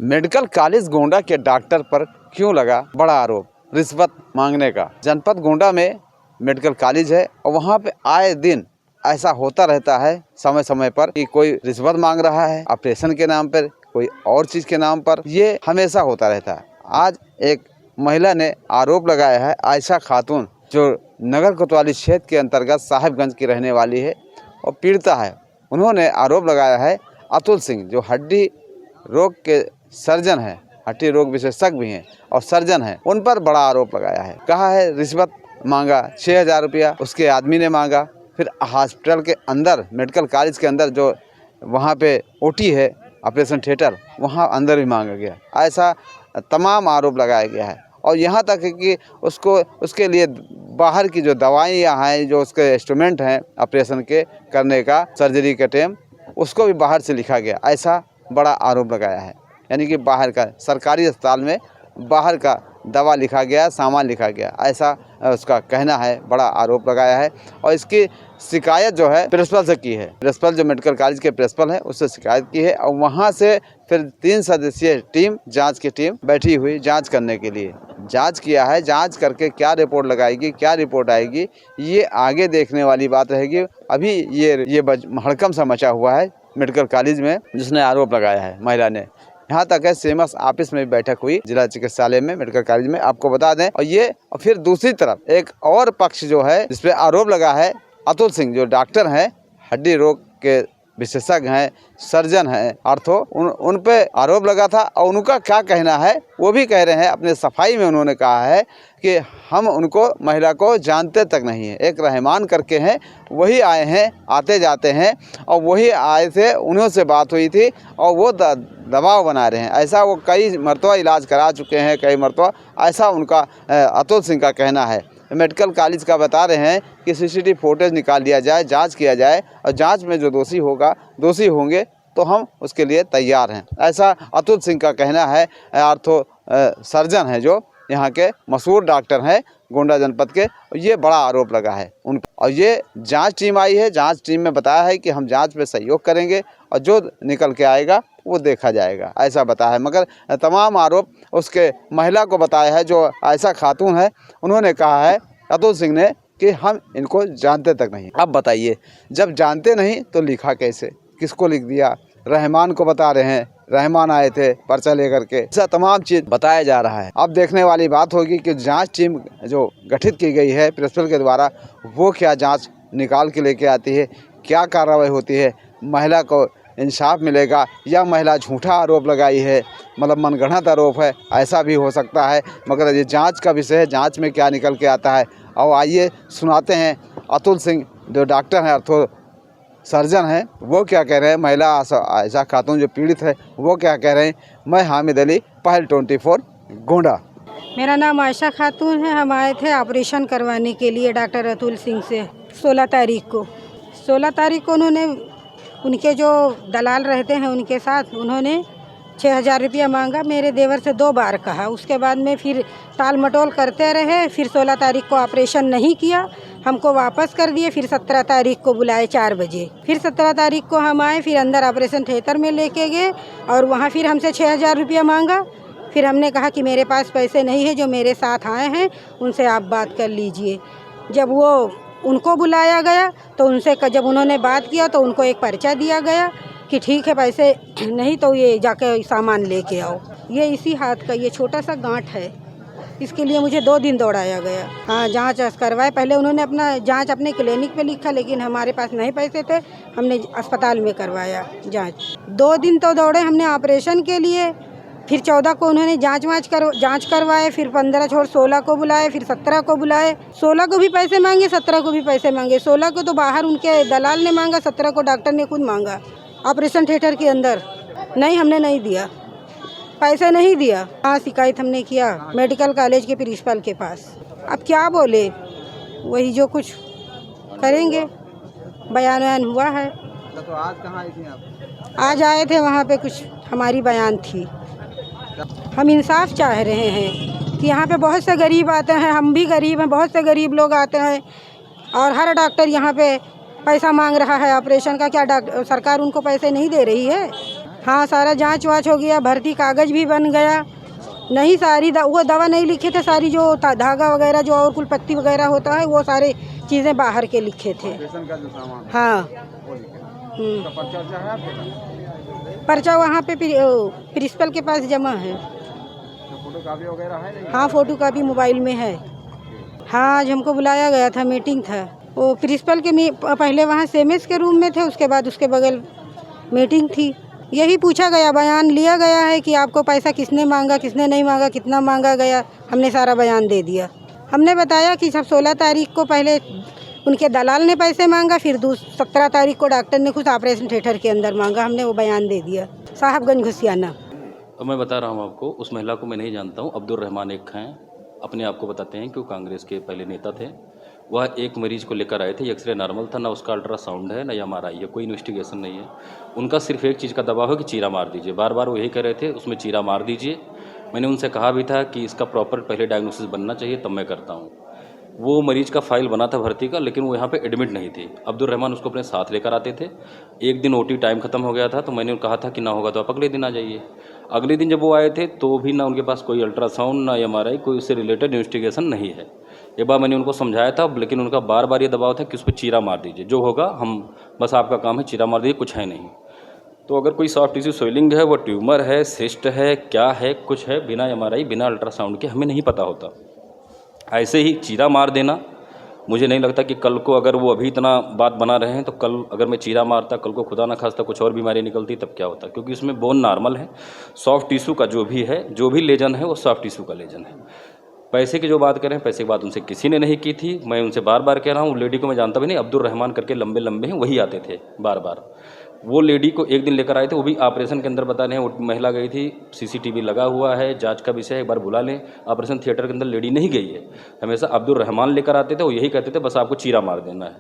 Medical college Gonda के doctor पर क्यों लगा बड़ा आरोप रिश्वत मांगने का। जनपद गोंडा में मेडिकल कॉलेज है और वहाँ पे आए दिन ऐसा होता रहता है समय समय पर कि कोई रिश्वत मांग रहा है ऑपरेशन के नाम पर, कोई और चीज़ के नाम पर, ये हमेशा होता रहता है। आज एक महिला ने आरोप लगाया है, आयशा खातून, जो नगर कोतवाली क्षेत्र के अंतर्गत साहिबगंज की रहने वाली है और पीड़िता है। उन्होंने आरोप लगाया है अतुल सिंह, जो हड्डी रोग के सर्जन है, हड्डी रोग विशेषज्ञ भी हैं और सर्जन हैं, उन पर बड़ा आरोप लगाया है। कहा है रिश्वत मांगा 6,000 रुपया उसके आदमी ने मांगा। फिर हॉस्पिटल के अंदर, मेडिकल कॉलेज के अंदर जो वहाँ पे ओटी है, ऑपरेशन थिएटर, वहाँ अंदर भी मांगा गया। ऐसा तमाम आरोप लगाया गया है और यहाँ तक है कि उसके लिए बाहर की जो दवाइयाँ हैं, जो उसके इंस्ट्रूमेंट हैं ऑपरेशन के करने का, सर्जरी के टाइम, उसको भी बाहर से लिखा गया। ऐसा बड़ा आरोप लगाया है। यानी कि बाहर का सरकारी अस्पताल में बाहर का दवा लिखा गया, सामान लिखा गया, ऐसा उसका कहना है। बड़ा आरोप लगाया है और इसकी शिकायत जो है प्रिंसिपल से की है। प्रिंसिपल जो मेडिकल कॉलेज के प्रिंसिपल है, उससे शिकायत की है और वहाँ से फिर 3 सदस्यीय टीम, जांच की टीम बैठी हुई जांच करने के लिए। जांच किया है, जांच करके क्या रिपोर्ट लगाएगी, क्या रिपोर्ट आएगी, ये आगे देखने वाली बात रहेगी। अभी ये हड़कंप सा मचा हुआ है मेडिकल कॉलेज में, जिसने आरोप लगाया है महिला ने। यहाँ तक है सीएमएस ऑफिस में भी बैठक हुई जिला चिकित्सालय में, मेडिकल कॉलेज में, आपको बता दें। और ये फिर दूसरी तरफ एक और पक्ष जो है जिस पे आरोप लगा है अतुल सिंह, जो डॉक्टर हैं, हड्डी रोग के विशेषज्ञ हैं, सर्जन हैं, आर्थो, उन पे आरोप लगा था। और उनका क्या कहना है वो भी कह रहे हैं। अपने सफाई में उन्होंने कहा है कि हम उनको, महिला को जानते तक नहीं है, एक रहमान करके हैं, वही आए हैं, आते जाते हैं और वही आए थे, उन्हों से बात हुई थी और वो दबाव बना रहे हैं। ऐसा वो कई मरतबा इलाज करा चुके हैं, कई मरतबा, ऐसा उनका अतुल सिंह का कहना है। मेडिकल कॉलेज का बता रहे हैं कि सीसीटीवी फुटेज निकाल लिया जाए, जांच किया जाए और जांच में जो दोषी होंगे तो हम उसके लिए तैयार हैं। ऐसा अतुल सिंह का कहना है। आर्थो सर्जन है, जो यहाँ के मशहूर डॉक्टर हैं गोंडा जनपद के। ये बड़ा आरोप लगा है उन पर। और ये जांच टीम आई है, जांच टीम में बताया है कि हम जांच में सहयोग करेंगे और जो निकल के आएगा वो देखा जाएगा, ऐसा बताया है। मगर तमाम आरोप उसके महिला को बताया है, जो आयशा खातून है। उन्होंने कहा है अतुल सिंह ने कि हम इनको जानते तक नहीं। अब बताइए, जब जानते नहीं तो लिखा कैसे, किसको लिख दिया? रहमान को बता रहे हैं, रहमान आए थे पर्चा लेकर के, ऐसा तमाम चीज़ बताया जा रहा है। अब देखने वाली बात होगी कि जांच टीम जो गठित की गई है प्रिंसिपल के द्वारा, वो क्या जांच निकाल के लेके आती है, क्या कार्रवाई होती है, महिला को इंसाफ मिलेगा या महिला झूठा आरोप लगाई है, मतलब मनगढ़ंत आरोप है, ऐसा भी हो सकता है। मगर ये जांच का विषय है, जांच में क्या निकल के आता है। और आइए सुनाते हैं अतुल सिंह, जो डॉक्टर हैं, अर्थो सर्जन हैं, वो क्या कह रहे हैं। महिला आयशा खातून जो पीड़ित है, वो क्या कह रहे हैं। मैं हामिद अली, पहल 24 गोंडा। मेरा नाम आयशा खातून है। हम आए थे ऑपरेशन करवाने के लिए डॉक्टर अतुल सिंह से 16 तारीख को। 16 तारीख को उन्होंने, उनके जो दलाल रहते हैं उनके साथ, उन्होंने 6,000 रुपया मांगा। मेरे देवर से 2 बार कहा। उसके बाद में फिर टाल मटोल करते रहे। फिर 16 तारीख को ऑपरेशन नहीं किया, हमको वापस कर दिए। फिर 17 तारीख को बुलाए 4 बजे। फिर 17 तारीख को हम आए, फिर अंदर ऑपरेशन थिएटर में लेके गए और वहाँ फिर हमसे 6,000 रुपया मांगा। फिर हमने कहा कि मेरे पास पैसे नहीं है, जो मेरे साथ आए हैं उनसे आप बात कर लीजिए। जब वो उनको बुलाया गया तो उनसे जब उन्होंने बात किया तो उनको एक पर्चा दिया गया कि ठीक है, पैसे नहीं तो ये जाके सामान लेके आओ। ये इसी हाथ का ये छोटा सा गांठ है, इसके लिए मुझे 2 दिन दौड़ाया गया। हाँ, जांच करवाए। पहले उन्होंने अपना जांच अपने क्लिनिक पे लिखा, लेकिन हमारे पास नहीं पैसे थे, हमने अस्पताल में करवाया जांच। 2 दिन तो दौड़े हमने ऑपरेशन के लिए। फिर 14 को उन्होंने जांच करवाए। फिर 15 छोड़ 16 को बुलाए, फिर 17 को बुलाए। 16 को भी पैसे मांगे, 17 को भी पैसे मांगे। 16 को तो बाहर उनके दलाल ने मांगा, 17 को डॉक्टर ने खुद मांगा ऑपरेशन थिएटर के अंदर। नहीं, हमने नहीं दिया, पैसे नहीं दिया। हाँ, शिकायत हमने किया मेडिकल कॉलेज के प्रिंसिपल के पास। अब क्या बोले, वही जो कुछ करेंगे। बयान हुआ है। तो आज कहाँ आई थी आप? आज आए थे, वहाँ पे कुछ हमारी बयान थी। हम इंसाफ चाह रहे हैं कि यहाँ पे बहुत से गरीब आते हैं, हम भी गरीब हैं, बहुत से गरीब लोग आते हैं और हर डॉक्टर यहाँ पे पैसा मांग रहा है ऑपरेशन का। क्या सरकार उनको पैसे नहीं दे रही है? हाँ, सारा जांच वाच हो गया, भर्ती कागज़ भी बन गया। नहीं सारी वो दवा नहीं लिखे थे, सारी जो धागा वगैरह जो और कुल पत्ती वगैरह होता है वो सारे चीज़ें बाहर के लिखे थे। ऑपरेशन का जो सामान है, हाँ। वो लिखे हैं। हम्म। तो पर्चा वर्चा है आपके पास? पर्चा वहाँ पे प्रिंसिपल के पास जमा है। तो फोटो कापी वगैरह है नहीं? हाँ, फोटो कापी मोबाइल में है। हाँ, आज हमको बुलाया गया था, मीटिंग था। वो प्रिंसिपल के पहले वहाँ सेमेस के रूम में थे, उसके बाद उसके बगल मीटिंग थी। यही पूछा गया, बयान लिया गया है कि आपको पैसा किसने मांगा, किसने नहीं मांगा, कितना मांगा गया। हमने सारा बयान दे दिया। हमने बताया कि सब 16 तारीख को पहले उनके दलाल ने पैसे मांगा, फिर 17 तारीख को डॉक्टर ने खुद ऑपरेशन थिएटर के अंदर मांगा। हमने वो बयान दे दिया। साहबगंज घुसियाना। तो मैं बता रहा हूँ आपको, उस महिला को मैं नहीं जानता हूँ। अब्दुल रहमान एक हैं, अपने आप को बताते हैं कि वो कांग्रेस के पहले नेता थे। वह एक मरीज को लेकर आए थे, एक्सरे नॉर्मल था, ना उसका अल्ट्रासाउंड है ना MRI है, कोई इन्वेस्टिगेशन नहीं है। उनका सिर्फ एक चीज़ का दबाव है कि चीरा मार दीजिए, बार बार वो यही कह रहे थे उसमें चीरा मार दीजिए। मैंने उनसे कहा भी था कि इसका प्रॉपर पहले डायग्नोसिस बनना चाहिए तब मैं करता हूँ। वो मरीज का फाइल बना था भर्ती का, लेकिन वो यहाँ पे एडमिट नहीं थी। अब्दुल रहमान उसको अपने साथ लेकर आते थे। एक दिन OT टाइम ख़त्म हो गया था, तो मैंने कहा था कि ना होगा तो आप अगले दिन आ जाइए। अगले दिन जब वो आए थे तो भी ना उनके पास कोई अल्ट्रासाउंड ना MRI, कोई उससे रिलेटेड इन्वेस्टिगेशन नहीं है। एक बार मैंने उनको समझाया था, लेकिन उनका बार बार ये दबाव था कि उस पर चीरा मार दीजिए, जो होगा हम बस आपका काम है चीरा मार दीजिए, कुछ है नहीं। तो अगर कोई सॉफ्ट टिश्यू स्वेलिंग है, वो ट्यूमर है, सिस्ट है, क्या है, कुछ है, बिना MRI बिना अल्ट्रासाउंड के हमें नहीं पता होता। ऐसे ही चीरा मार देना, मुझे नहीं लगता कि कल को अगर वो अभी इतना बात बना रहे हैं तो कल अगर मैं चीरा मारता, कल को खुदा ना खास्ता कुछ और बीमारी निकलती तब क्या होता। क्योंकि इसमें बोन नॉर्मल है, सॉफ्ट टिश्यू का जो भी है, जो भी लेजन है वो सॉफ्ट टिश्यू का लेजन है। पैसे की जो बात करें, पैसे की बात उनसे किसी ने नहीं की थी। मैं उनसे बार बार कह रहा हूँ, लेडी को मैं जानता भी नहीं, अब्दुल रहमान करके लंबे लंबे हैं, वही आते थे बार बार। वो लेडी को एक दिन लेकर आए थे, वो भी ऑपरेशन के अंदर बता रहे हैं। वो महिला गई थी, CCTV लगा हुआ है, जांच का विषय है, एक बार बुला लें। ऑपरेशन थिएटर के अंदर लेडी नहीं गई है। हमेशा अब्दुल रहमान लेकर आते थे, वो यही कहते थे बस आपको चीरा मार देना है।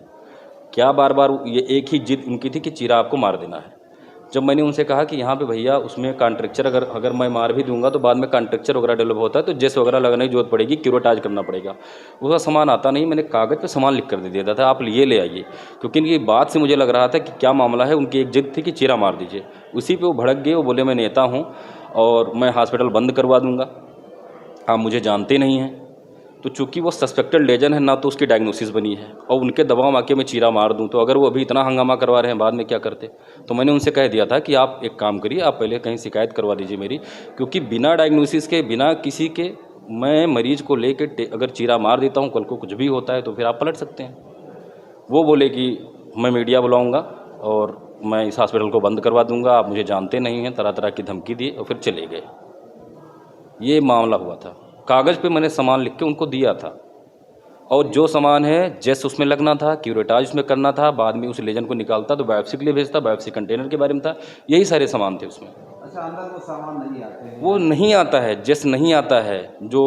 क्या बार बार ये एक ही जिद उनकी थी कि चीरा आपको मार देना है। जब मैंने उनसे कहा कि यहाँ पे भैया उसमें कॉन्ट्रेक्चर अगर मैं मार भी दूंगा तो बाद में कॉन्ट्रेक्चर वगैरह डेवलप होता है, तो जेस वगैरह लगाने की जरूरत पड़ेगी, क्यूरेटाज करना पड़ेगा। उसका सामान आता नहीं, मैंने कागज़ पे सामान लिख कर दे दिया था, आप ये ले आइए। क्योंकि इनकी बात से मुझे लग रहा था कि क्या मामला है। उनकी एक जिद थी कि चीरा मार दीजिए, उसी पर वो भड़क गए। वो बोले मैं नेता हूँ और मैं हॉस्पिटल बंद करवा दूँगा, आप मुझे जानते नहीं हैं। तो चूंकि वो सस्पेक्टेड लेजन है, ना तो उसकी डायग्नोसिस बनी है, और उनके दबाव आके मैं चीरा मार दूं, तो अगर वो अभी इतना हंगामा करवा रहे हैं बाद में क्या करते। तो मैंने उनसे कह दिया था कि आप एक काम करिए, आप पहले कहीं शिकायत करवा दीजिए मेरी, क्योंकि बिना डायग्नोसिस के, बिना किसी के मैं मरीज को लेके अगर चीरा मार देता हूँ, कल को कुछ भी होता है तो फिर आप पलट सकते हैं। वो बोले कि मैं मीडिया बुलाऊँगा और मैं इस हॉस्पिटल को बंद करवा दूँगा, आप मुझे जानते नहीं हैं, तरह तरह की धमकी दिए और फिर चले गए। ये मामला हुआ था। कागज़ पे मैंने सामान लिख के उनको दिया था, और जो सामान है जेस उसमें लगना था, क्यूरेटाज उसमें करना था, बाद में उस लेजन को निकालता तो बायोप्सी के लिए भेजता, बायोप्सी कंटेनर के बारे में था, यही सारे सामान थे उसमें। अच्छा, अंदर वो सामान नहीं आते हैं? वो नहीं आता है, जेस नहीं आता है। जो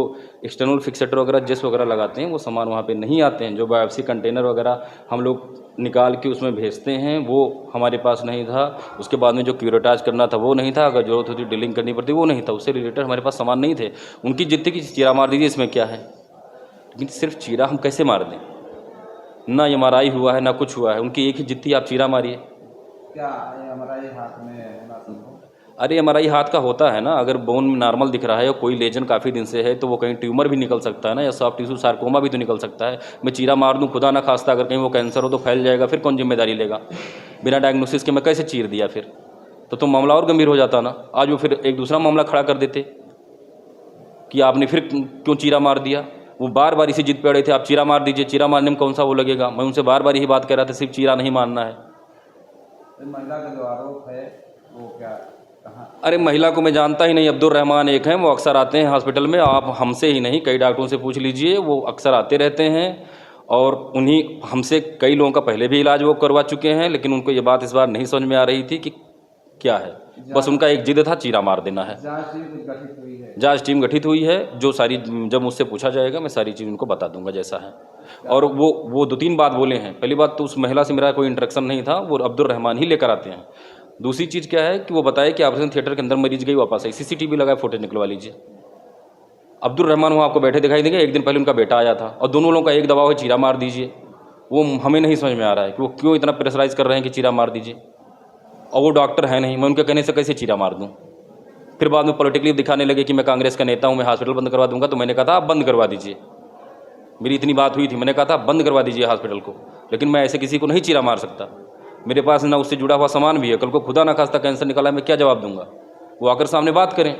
एक्सटर्नल फिक्सेटर वगैरह जेस वगैरह लगाते हैं वो सामान वहाँ पे नहीं आते हैं। जो बायोप्सी कंटेनर वगैरह हम लोग निकाल के उसमें भेजते हैं वो हमारे पास नहीं था। उसके बाद में जो क्यूरेटाज करना था वो नहीं था, अगर जरूरत होती ड्रिलिंग करनी पड़ती वो नहीं था। उससे रिलेटेड हमारे पास सामान नहीं थे। उनकी जिद थी कि चीरा मार दीजिए, इसमें क्या है। लेकिन सिर्फ चीरा हम कैसे मार दें, ना MRI हुआ है ना कुछ हुआ है। उनकी एक ही जिद थी, आप चीरा मारिए। क्या MRI हाथ में होना संभव? अरे MRI हाथ का होता है ना, अगर बोन नॉर्मल दिख रहा है और कोई लेजन काफ़ी दिन से है तो वो कहीं ट्यूमर भी निकल सकता है ना, या सॉफ्ट टिश्यू सार्कोमा भी तो निकल सकता है। मैं चीरा मार दूं, खुदा ना खास्ता अगर कहीं वो कैंसर हो तो फैल जाएगा, फिर कौन जिम्मेदारी लेगा। बिना डायग्नोसिस के मैं कैसे चीर दिया फिर, तो मामला और गंभीर हो जाता ना। आज वो फिर एक दूसरा मामला खड़ा कर देते कि आपने फिर क्यों चीरा मार दिया। वो बार बार इसी जिद पे अड़े थे, आप चीरा मार दीजिए, चीरा मारने में कौन सा वो लगेगा। मैं उनसे बार बार यही बात कह रहा था, सिर्फ चीरा नहीं मारना है। महिला का जो आरोप है वो क्या, कहाँ? अरे महिला को मैं जानता ही नहीं, अब्दुल रहमान एक हैं, वो अक्सर आते हैं हॉस्पिटल में। आप हमसे ही नहीं, कई डॉक्टरों से पूछ लीजिए, वो अक्सर आते रहते हैं। और उन्हीं हमसे कई लोगों का पहले भी इलाज वो करवा चुके हैं, लेकिन उनको ये बात इस बार नहीं समझ में आ रही थी कि क्या है। बस उनका एक जिद था, चीरा मार देना है। जांच टीम गठित हुई है? जांच टीम गठित हुई है, जो सारी, जब मुझसे पूछा जाएगा मैं सारी चीज़ उनको बता दूंगा जैसा है। और वो 2-3 बात बोले हैं। पहली बात तो उस महिला से मेरा कोई इंटरेक्शन नहीं था, वो अब्दुल रहमान ही लेकर आते हैं। दूसरी चीज़ क्या है कि वो बताए कि ऑपरेशन थिएटर के अंदर मरीज गई, वापस आई, CCTV लगाए, फोटो निकलवा लीजिए। अब्दुल रहमान वहाँ आपको बैठे दिखाई देंगे। एक दिन पहले उनका बेटा आया था, और दोनों लोगों का एक दबाव है, चीरा मार दीजिए। वो हमें नहीं समझ में आ रहा है कि वो क्यों इतना प्रेशराइज कर रहे हैं कि चीरा मार दीजिए। और वो डॉक्टर है नहीं, मैं उनके कहने से कैसे चीरा मार दूँ? फिर बाद में पॉलिटिकली दिखाने लगे कि मैं कांग्रेस का नेता हूँ, मैं हॉस्पिटल बंद करवा दूंगा। तो मैंने कहा था आप बंद करवा दीजिए, मेरी इतनी बात हुई थी, मैंने कहा था बंद करवा दीजिए हॉस्पिटल को, लेकिन मैं ऐसे किसी को नहीं चीरा मार सकता। मेरे पास ना उससे जुड़ा हुआ सामान भी है, कल को खुदा ना खास्ता कैंसर निकला, मैं क्या जवाब दूंगा? वो आकर सामने बात करें।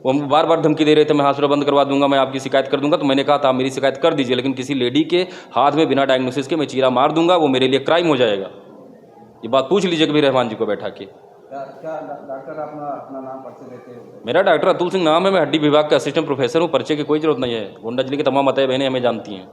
वो हम बार बार धमकी दे रहे थे मैं हॉस्पिटल बंद करवा दूंगा, मैं आपकी शिकायत कर दूंगा। तो मैंने कहा था आप मेरी शिकायत कर दीजिए, लेकिन किसी लेडी के हाथ में बिना डायग्नोसिस के मैं चीरा मार दूंगा, वो मेरे लिए क्राइम हो जाएगा। ये बात पूछ लीजिए कभी रहमान जी को बैठा के। क्या डॉक्टर अपना नाम पर्चे देते हैं? मेरा डॉक्टर अतुल सिंह नाम है, मैं हड्डी विभाग का असिस्टेंट प्रोफेसर हूँ। पर्चे की कोई जरूरत नहीं है, गोंडा जिले की तमाम माताएं बहनें हमें जानती हैं।